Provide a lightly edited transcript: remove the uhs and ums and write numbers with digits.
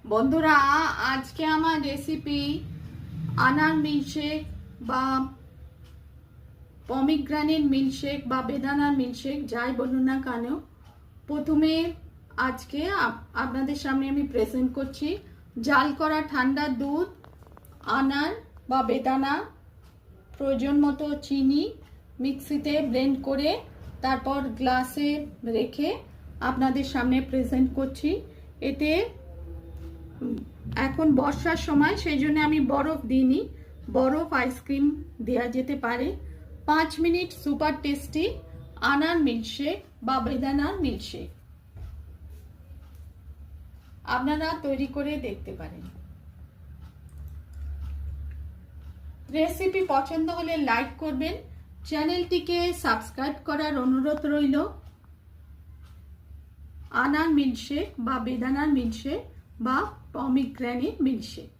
বন্ধুরা, আজকে আমার রেসিপি আনার মিল্কশেক বা পমিগ্রানেট মিল্কশেক বা বেদানার মিল্কশেক যাই বলুন না কেন। প্রথমে আজকে আপনাদের সামনে আমি প্রেজেন্ট করছি জাল করা ঠান্ডা দুধ, আনার বা বেদানা, প্রয়োজন মতো চিনি মিক্সিতে ব্লেন্ড করে তারপর গ্লাসে রেখে আপনাদের সামনে প্রেজেন্ট করছি। এতে এখন বর্ষার সময়, সেই জন্য আমি বরফ দিইনি, বরফ আইসক্রিম দেওয়া যেতে পারে। 5 মিনিট সুপার টেস্টি আনার মিল্কশেক বা বেদানার মিল্কশেক আপনারা তৈরি করে দেখতে পারেন। রেসিপি পছন্দ হলে লাইক করবেন, চ্যানেলটিকে সাবস্ক্রাইব করার অনুরোধ রইল। আনার মিল্কশেক বা বেদানার মিল্কশেক বা পমিগ্রানেট মিল্কশেক।